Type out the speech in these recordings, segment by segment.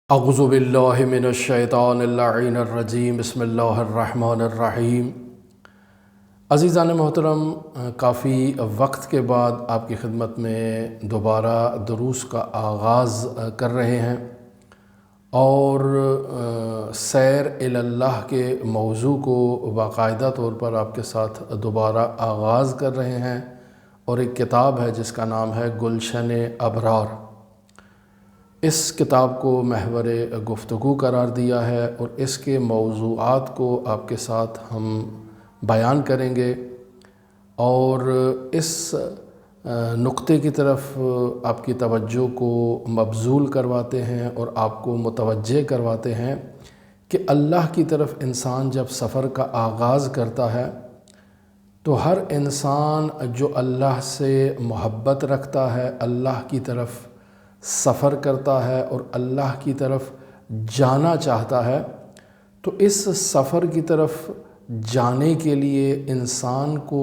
اعوذ باللہ من الشیطان اللعین الرجیم بسم اللہ الرحمن الرحیم۔ عزیزان محترم، کافی وقت کے بعد آپ کی خدمت میں دوبارہ دروس کا آغاز کر رہے ہیں اور سیر اللہ کے موضوع کو باقاعدہ طور پر آپ کے ساتھ دوبارہ آغاز کر رہے ہیں، اور ایک کتاب ہے جس کا نام ہے گلشن ابرار۔ اس کتاب کو محور گفتگو قرار دیا ہے اور اس کے موضوعات کو آپ کے ساتھ ہم بیان کریں گے، اور اس نقطے کی طرف آپ کی توجہ کو مبذول کرواتے ہیں اور آپ کو متوجہ کرواتے ہیں کہ اللہ کی طرف انسان جب سفر کا آغاز کرتا ہے تو ہر انسان جو اللہ سے محبت رکھتا ہے، اللہ کی طرف سفر کرتا ہے اور اللہ کی طرف جانا چاہتا ہے، تو اس سفر کی طرف جانے کے لیے انسان کو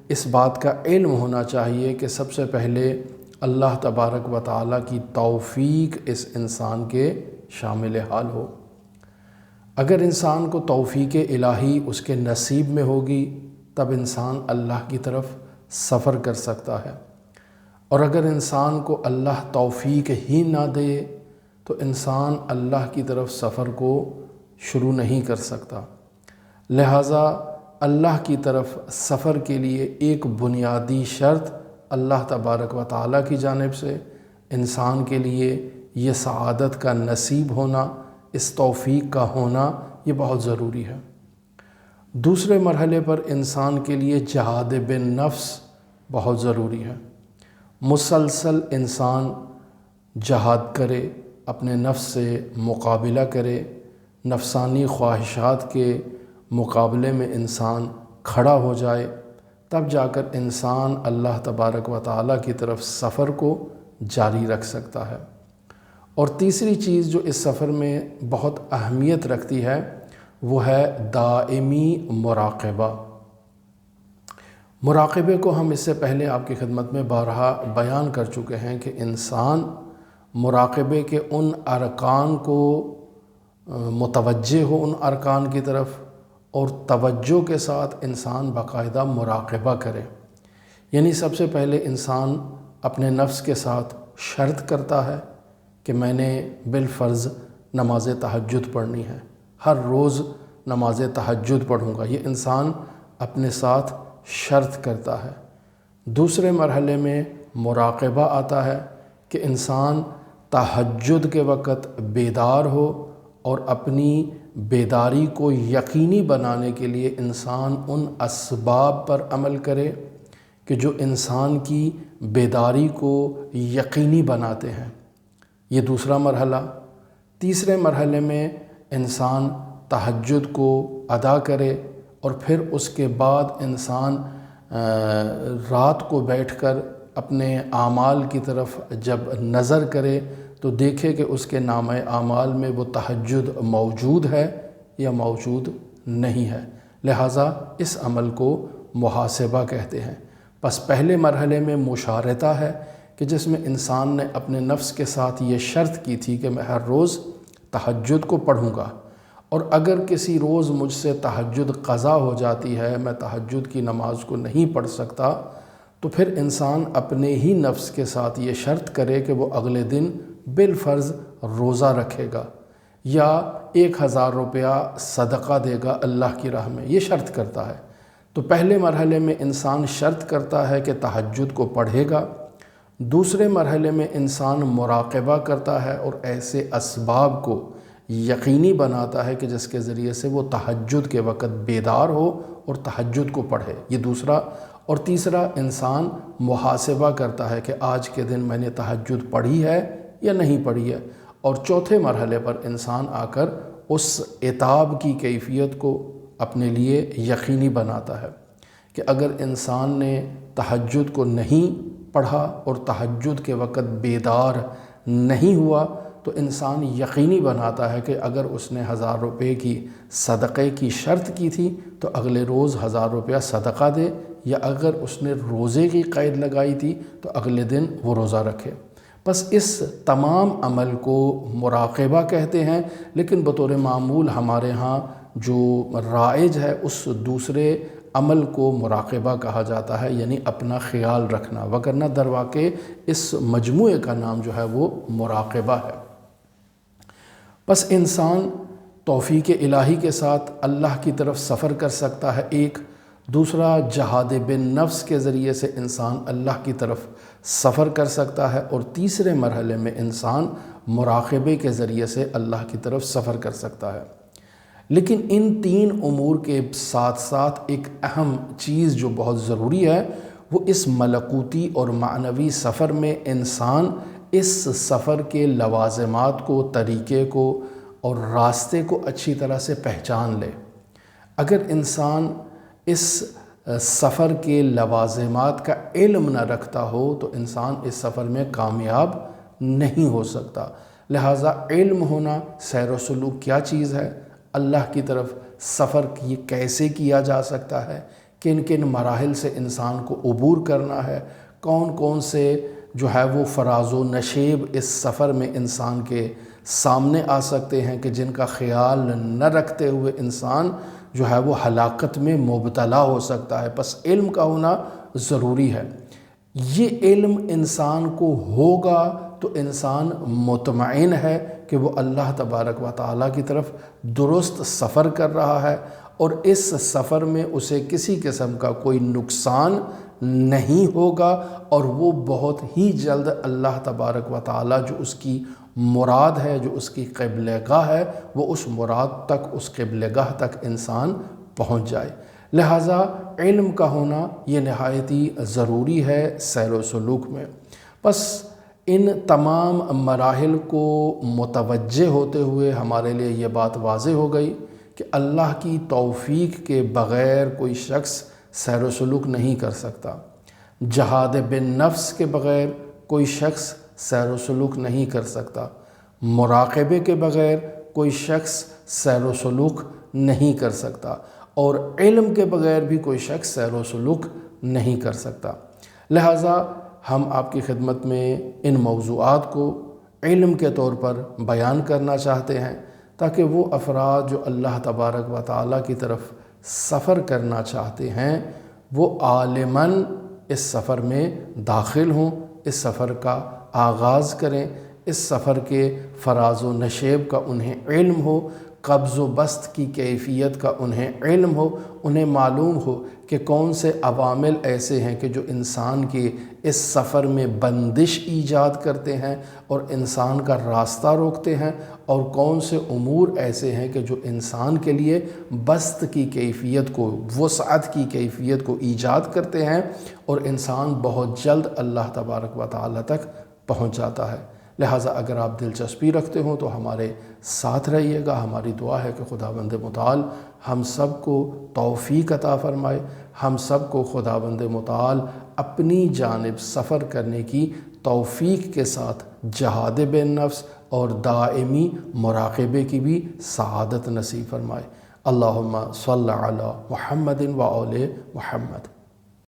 اس بات کا علم ہونا چاہیے کہ سب سے پہلے اللہ تبارک و تعالیٰ کی توفیق اس انسان کے شامل حال ہو۔ اگر انسان کو توفیق الہی اس کے نصیب میں ہوگی تب انسان اللہ کی طرف سفر کر سکتا ہے، اور اگر انسان کو اللہ توفیق ہی نہ دے تو انسان اللہ کی طرف سفر کو شروع نہیں کر سکتا۔ لہٰذا اللہ کی طرف سفر کے لیے ایک بنیادی شرط اللہ تبارک و تعالیٰ کی جانب سے انسان کے لیے یہ سعادت کا نصیب ہونا، اس توفیق کا ہونا، یہ بہت ضروری ہے۔ دوسرے مرحلے پر انسان کے لیے جہاد بالنفس بہت ضروری ہے۔ مسلسل انسان جہاد کرے، اپنے نفس سے مقابلہ کرے، نفسانی خواہشات کے مقابلے میں انسان کھڑا ہو جائے، تب جا کر انسان اللہ تبارک و تعالیٰ کی طرف سفر کو جاری رکھ سکتا ہے۔ اور تیسری چیز جو اس سفر میں بہت اہمیت رکھتی ہے وہ ہے دائمی مراقبہ۔ مراقبے کو ہم اس سے پہلے آپ کی خدمت میں بارہا بیان کر چکے ہیں کہ انسان مراقبے کے ان ارکان کو متوجہ ہو، ان ارکان کی طرف، اور توجہ کے ساتھ انسان باقاعدہ مراقبہ کرے۔ یعنی سب سے پہلے انسان اپنے نفس کے ساتھ شرط کرتا ہے کہ میں نے بالفرض نماز تہجد پڑھنی ہے، ہر روز نماز تہجد پڑھوں گا، یہ انسان اپنے ساتھ شرط کرتا ہے۔ دوسرے مرحلے میں مراقبہ آتا ہے کہ انسان تہجد کے وقت بیدار ہو، اور اپنی بیداری کو یقینی بنانے کے لیے انسان ان اسباب پر عمل کرے کہ جو انسان کی بیداری کو یقینی بناتے ہیں۔ یہ دوسرا مرحلہ۔ تیسرے مرحلے میں انسان تہجد کو ادا کرے، اور پھر اس کے بعد انسان رات کو بیٹھ کر اپنے اعمال کی طرف جب نظر کرے تو دیکھے کہ اس کے نامہ اعمال میں وہ تہجد موجود ہے یا موجود نہیں ہے۔ لہٰذا اس عمل کو محاسبہ کہتے ہیں۔ پس پہلے مرحلے میں مشارطہ ہے کہ جس میں انسان نے اپنے نفس کے ساتھ یہ شرط کی تھی کہ میں ہر روز تہجد کو پڑھوں گا، اور اگر کسی روز مجھ سے تہجد قضا ہو جاتی ہے، میں تہجد کی نماز کو نہیں پڑھ سکتا، تو پھر انسان اپنے ہی نفس کے ساتھ یہ شرط کرے کہ وہ اگلے دن بالفرض روزہ رکھے گا، یا 1000 روپیہ صدقہ دے گا اللہ کی راہ میں، یہ شرط کرتا ہے۔ تو پہلے مرحلے میں انسان شرط کرتا ہے کہ تہجد کو پڑھے گا۔ دوسرے مرحلے میں انسان مراقبہ کرتا ہے اور ایسے اسباب کو یقینی بناتا ہے کہ جس کے ذریعے سے وہ تہجد کے وقت بیدار ہو اور تہجد کو پڑھے، یہ دوسرا۔ اور تیسرا، انسان محاسبہ کرتا ہے کہ آج کے دن میں نے تہجد پڑھی ہے یا نہیں پڑھی ہے۔ اور چوتھے مرحلے پر انسان آ کر اس عتاب کی کیفیت کو اپنے لیے یقینی بناتا ہے کہ اگر انسان نے تہجد کو نہیں پڑھا اور تہجد کے وقت بیدار نہیں ہوا تو انسان یقینی بناتا ہے کہ اگر اس نے 1000 روپے کی صدقے کی شرط کی تھی تو اگلے روز 1000 روپیہ صدقہ دے، یا اگر اس نے روزے کی قید لگائی تھی تو اگلے دن وہ روزہ رکھے۔ بس اس تمام عمل کو مراقبہ کہتے ہیں، لیکن بطور معمول ہمارے ہاں جو رائج ہے اس دوسرے عمل کو مراقبہ کہا جاتا ہے، یعنی اپنا خیال رکھنا، وگرنہ در واقع اس مجموعے کا نام جو ہے وہ مراقبہ ہے۔ بس انسان توفیق الہی کے ساتھ اللہ کی طرف سفر کر سکتا ہے، ایک دوسرا جہاد بن نفس کے ذریعے سے انسان اللہ کی طرف سفر کر سکتا ہے، اور تیسرے مرحلے میں انسان مراقبے کے ذریعے سے اللہ کی طرف سفر کر سکتا ہے۔ لیکن ان تین امور کے ساتھ ساتھ ایک اہم چیز جو بہت ضروری ہے، وہ اس ملکوتی اور معنوی سفر میں انسان اس سفر کے لوازمات کو، طریقے کو اور راستے کو اچھی طرح سے پہچان لے۔ اگر انسان اس سفر کے لوازمات کا علم نہ رکھتا ہو تو انسان اس سفر میں کامیاب نہیں ہو سکتا۔ لہٰذا علم ہونا، سیر و سلوک کیا چیز ہے، اللہ کی طرف سفر کیسے کیا جا سکتا ہے، کن کن مراحل سے انسان کو عبور کرنا ہے، کون کون سے جو ہے وہ فراز و نشیب اس سفر میں انسان کے سامنے آ سکتے ہیں کہ جن کا خیال نہ رکھتے ہوئے انسان جو ہے وہ ہلاکت میں مبتلا ہو سکتا ہے۔ پس علم کا ہونا ضروری ہے۔ یہ علم انسان کو ہوگا تو انسان مطمئن ہے کہ وہ اللہ تبارک و تعالیٰ کی طرف درست سفر کر رہا ہے، اور اس سفر میں اسے کسی قسم کا کوئی نقصان نہیں ہوگا، اور وہ بہت ہی جلد اللہ تبارک و تعالیٰ جو اس کی مراد ہے، جو اس کی قبلہ گاہ ہے، وہ اس مراد تک، اس قبلہ گاہ تک انسان پہنچ جائے۔ لہٰذا علم کا ہونا یہ نہایت ہی ضروری ہے سیر و سلوک میں۔ بس ان تمام مراحل کو متوجہ ہوتے ہوئے ہمارے لیے یہ بات واضح ہو گئی کہ اللہ کی توفیق کے بغیر کوئی شخص سیر و سلوک نہیں کر سکتا، جہاد بن نفس کے بغیر کوئی شخص سیر و سلوک نہیں کر سکتا، مراقبے کے بغیر کوئی شخص سیر و سلوک نہیں کر سکتا، اور علم کے بغیر بھی کوئی شخص سیر و سلوک نہیں کر سکتا۔ لہٰذا ہم آپ کی خدمت میں ان موضوعات کو علم کے طور پر بیان کرنا چاہتے ہیں، تاکہ وہ افراد جو اللہ تبارک و تعالیٰ کی طرف سفر کرنا چاہتے ہیں وہ عالماً اس سفر میں داخل ہوں، اس سفر کا آغاز کریں، اس سفر کے فراز و نشیب کا انہیں علم ہو، قبض و بسط کی کیفیت کا انہیں علم ہو، انہیں معلوم ہو کہ کون سے عوامل ایسے ہیں کہ جو انسان کے اس سفر میں بندش ایجاد کرتے ہیں اور انسان کا راستہ روکتے ہیں، اور کون سے امور ایسے ہیں کہ جو انسان کے لیے بسط کی کیفیت کو، وسعت کی کیفیت کو ایجاد کرتے ہیں، اور انسان بہت جلد اللہ تبارک و تعالیٰ تک پہنچ جاتا ہے۔ لہٰذا اگر آپ دلچسپی رکھتے ہوں تو ہمارے ساتھ رہیے گا۔ ہماری دعا ہے کہ خداوند متعال ہم سب کو توفیق عطا فرمائے، ہم سب کو خداوند متعال اپنی جانب سفر کرنے کی توفیق کے ساتھ جہاد بن نفس اور دائمی مراقبے کی بھی سعادت نصیب فرمائے۔ اللہم صلی علی محمد و آل محمد۔